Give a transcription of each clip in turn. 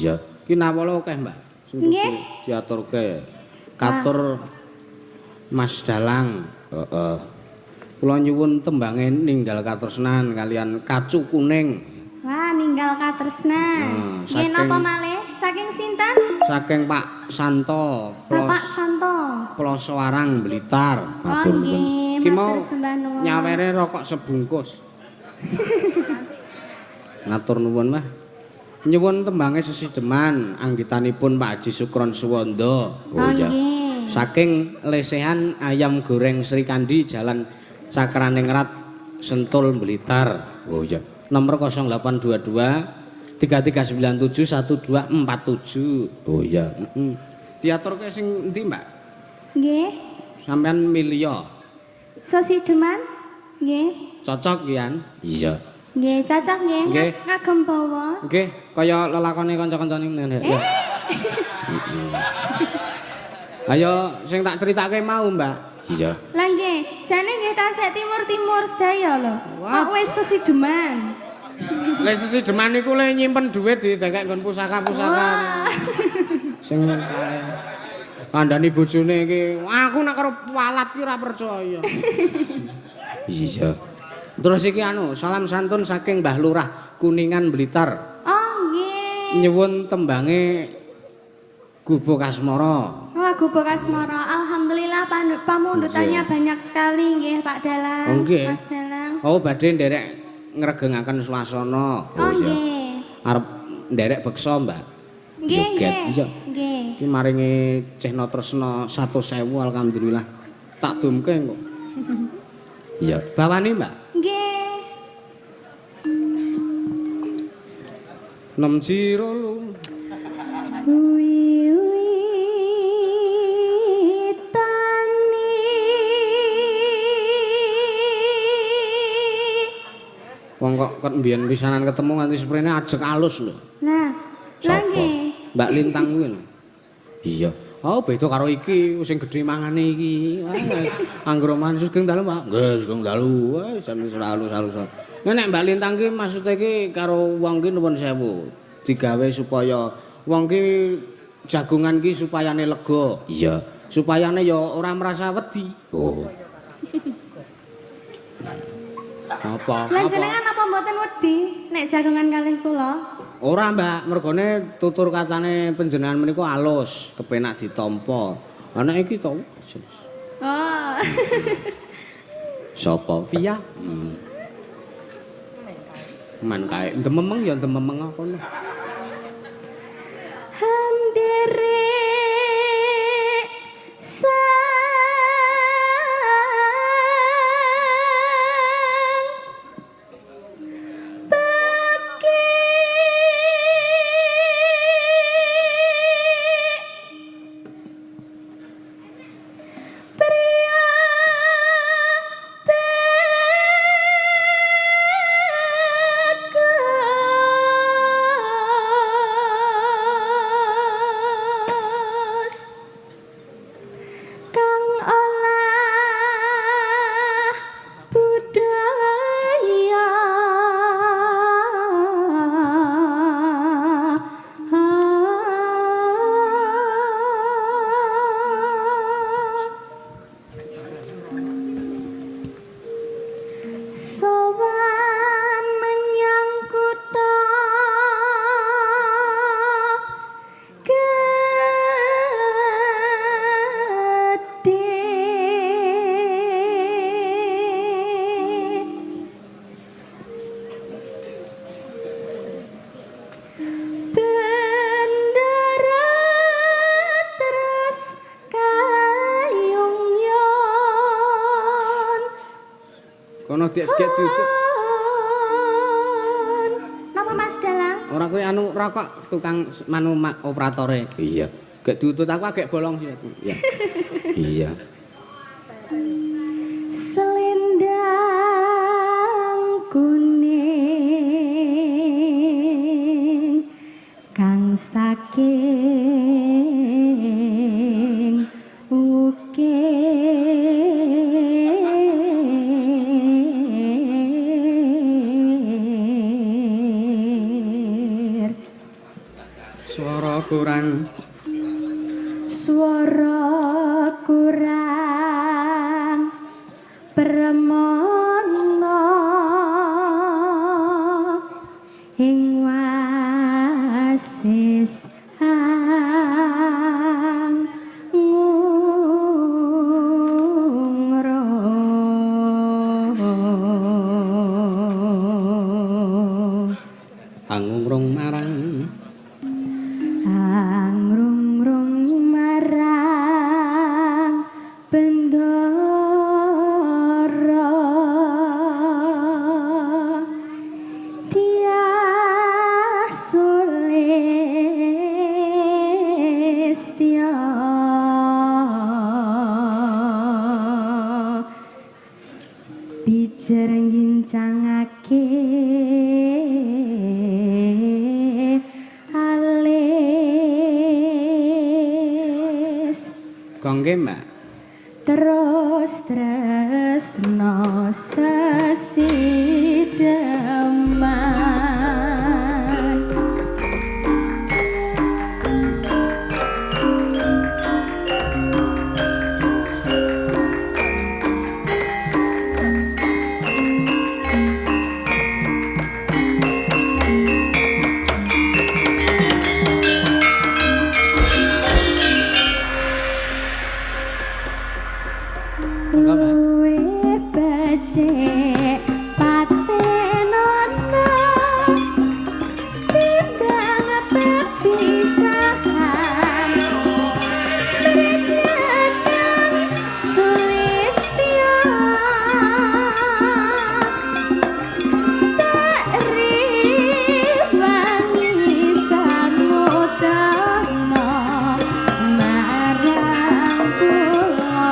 Iya. Ki nawala akeh, Mbak. Nggih. Diaturke. Katur Mas Dalang. Heeh. Kula nyuwun tembange ninggal katresnan kalian kacu kuning. Wah, ninggal katresnan. Nggih napa malih? Saking sinten? Saking Pak Santo. Bapak Santo. Ploso Warang Blitar. Oh nggih, matur sembah nuwun. Nyawere rokok sebungkus. Ngatur nuwun Mbah. Nyuwun tembange sesideman anggitanipun Pak Haji Sukron Suwondo. Oh iya. Saking lesehan ayam goreng Sri Kandi Jalan Cakraningrat Sentul Blitar. Oh iya. Nomor 0822 3397 1247. Oh iya. Diaturke sing endi, Mbak? Nggih. Sampeyan milih. Sesideman? Nggih. Cocok kian? Iya. Nggih, cocok nggih. Nggih. Ngagem bawa. Nggih, kaya lelakone kanca-kancane ngene. Ayo sing tak critake mau, Mbak. Iya. Lah nggih, jane nggih tasik timur-timur sedaya lho. Kok wis sesideman. Lek sesideman niku le nyimpen dhuwit didekek nggon pusaka-pusaka. Sing kae. Kandhani bojone iki, aku nek karo walat ki ora percaya. Iya. Terus iki anu, salam santun saking Mbah Lurah Kuningan Blitar. Oh nggih. Nyuwun tembange Gubuk Asmara. Wah, Gubuk Asmara. Alhamdulillah pamundutannya banyak sekali nggih Pak Dalang. Oh, nggih. Mas Dalang. Oh, badhe nderek ngregengaken swasana. Oh nggih. Arep nderek beksa, Mbak. Nggih, nggih. Iya. Nggih. Iki maringi Cehna Tresna 100.000 alhamdulillah. Tak dumke kok. Iya, bawani, Mbak. Nggih. Nem jiro lum. Wong kok mbiyen pisanan ketemu nganti sprene ajek alus lho. Nah, lha nggih. Mbak Lintang kuwi lho. Iya. Oh, beda karo iki sing gedhe mangane iki. Anggere mansus geng dalu, Pak. Nggih, sugeng dalu. Wis halus-halus. Nek Mbak Lintang ki maksude ki karo wong ki nuwun sewu. Digawe supaya wong ki jagongan ki supayane lega. Iya. Supayane ya ora merasa wedi. Oh. Apa? Lan jenengan apa mboten wedi nek jagongan kalih kula? Ora, Mbak, mergone tutur katane panjenengan menika alus, kepenak ditampa. Anak iki to. Oh. Sapa? Via. Man kae ndememeng ya ndememeng kono. Handere Kono diek diucuk. Napa Mas Dalang? Ora kuwi anu rokok tukang manu operatore. Iya. Gek diutut aku agek bolong sih. Iya. Iya. Selendang kuning kang saking ukir Swara kurang. Swara kurang permono ing wasis Angungrung marang angrung-rung marang bendara Tias Sulistya bijar ngincangake Kangge Mbak. Terus tresno sesideman Luwe becik patenono timbang pepisahan Meridian Sulistya tak riwangi samudana marang kula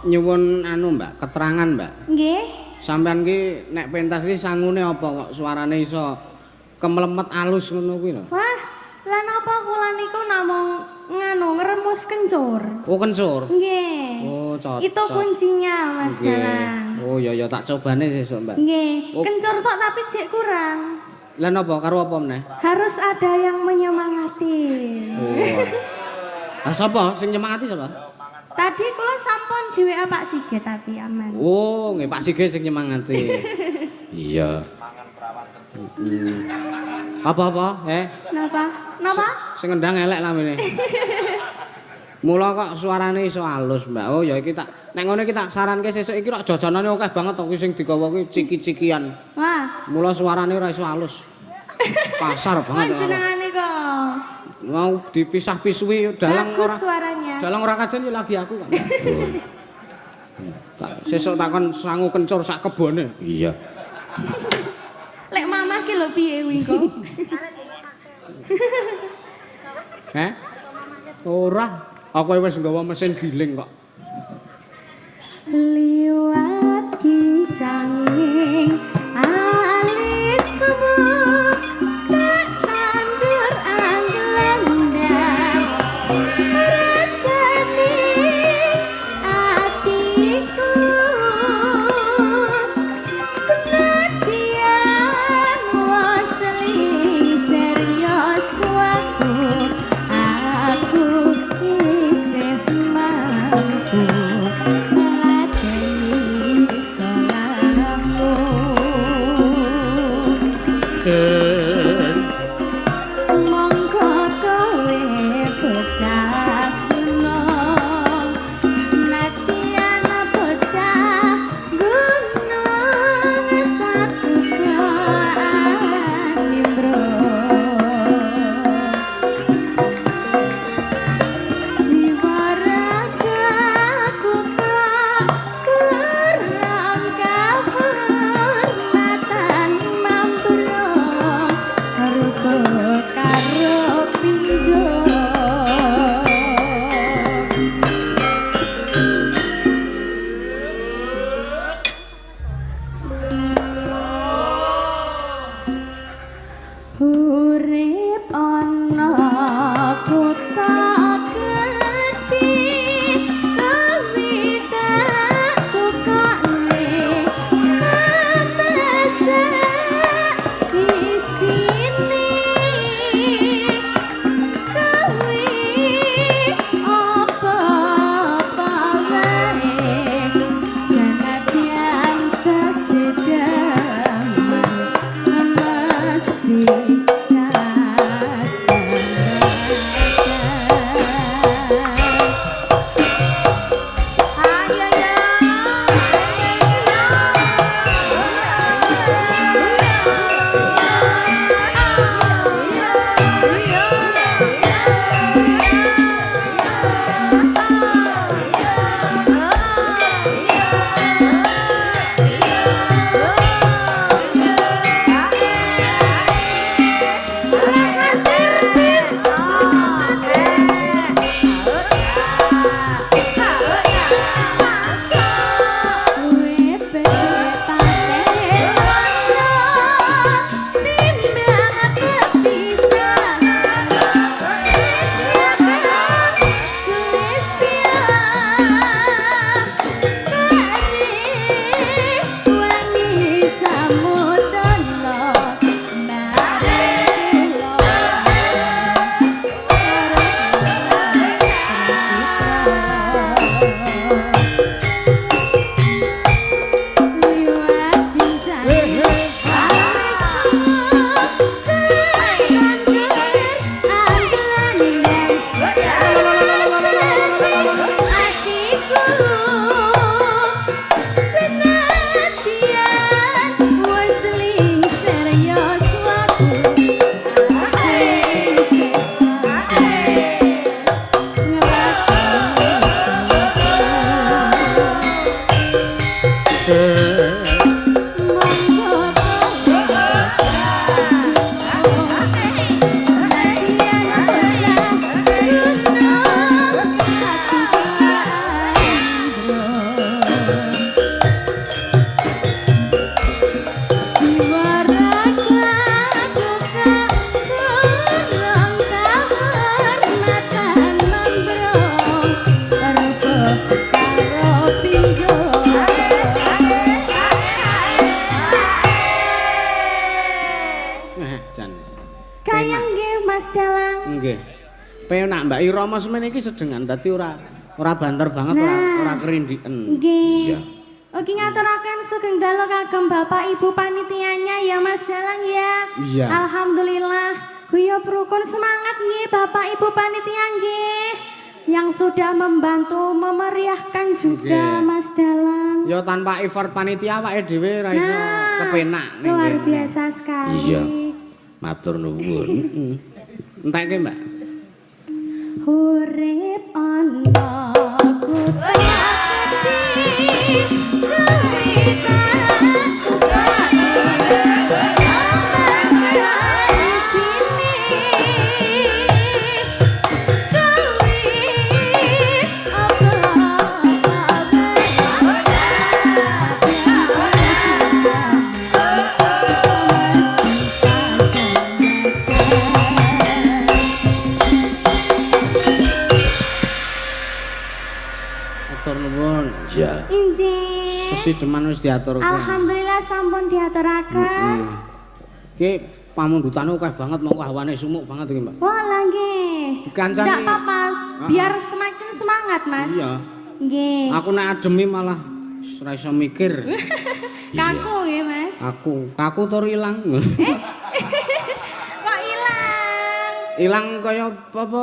Nyuwun anu Mbak, keterangan Mbak. nggih. Sampeyan ki nek pentas ki sangune apa kok suarane iso kemlemet alus ngono kuwi lho. Wah, lan apa kula niku namung nganu ngremus kencur. Oh kencur. Nggih. Oh cocok. Itu kuncinya Mas Nggih. Dalang. Oh ya tak cobane sesuk Mbak. Nggih, Oh. kencur tok tapi jek kurang. Lan apa karo apa meneh? Harus ada yang menyemangati. Oh. Lah sapa sing nyemangati sapa? Tadi kula sampun di WA Pak Sigit tapi aman. Oh, nggih Pak Sigit sing nyemangati. Iya. Apa-apa? Napa? Napa? Sing ngendang elek lamene. Mula kok suarane iso halus, Mbak. Oh ya iki tak nek ngono iki tak saranke sesuk iki rak jajanane akeh banget to kuwi sing digawa kuwi ciki-cikian. Wah, Mula suarane ora iso halus. Pasar banget. panjenengane kok. Mau dipisah-pisui dalang Bagus ora. suaranya. Dalang ora kajen ya lagi aku kan. Tak sesuk takon sangu kencur sak kebone. Iya. Lek mama ki lho piye kuwi kok? Ora. Aku wis nggawa mesin giling kok. Liwat kincanging alismu tak tandur anggelendang rasane atiku senadyan wasling serius aku isih mampu meladeni salahmu monggo kowe bocah gunung senadyan bocah gunung takut nimbrung jiwa ragaku kok kurang kehormatan mambrung rupa karo pinjol Urip ana kota gedhe kawita tukane masa isine kawi apa-apa wae senadyan sesedaman mesti Kayang nggih Mas Dalang. Nggih. Penak Mbak Irama semen iki sedengan dadi ora banter banget ora kerindiken. Nggih. Iya. Ugi ngaturaken sugeng dalu kagem Bapak Ibu panitianya ya Mas Dalang ya. Iya. Alhamdulillah. Guyub rukun semangat nggih Bapak Ibu panitia nggih. Yang sudah membantu memeriahkan juga Nggih. Mas Dalang. Ya tanpa effort panitia awake dhewe ora iso kepenak ning luar kene. biasa sekali. Iya. Matur nuwun. Entekke, Mbak. Urip ana kota gedhe kawita Matur nuwun. Iya. Injih. Sesideman wis diaturke. Alhamdulillah sampun diaturaken. Ki pamundhutane akeh banget mongko hawane sumuk banget iki, Mbak. Wah, nggih. Dikancani. Enggak apa-apa, biar semakin semangat, Mas. Iya. Nggih. Aku nek ademi malah ora iso mikir. Kaku nggih, Mas. Kaku tur ilang. Kok ilang? Ilang kaya apa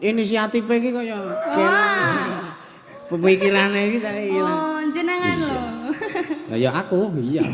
inisiatif iki kaya Wah. pemikirane iki tak ilang. Oh, jenengan lho. Lah ya aku, iya.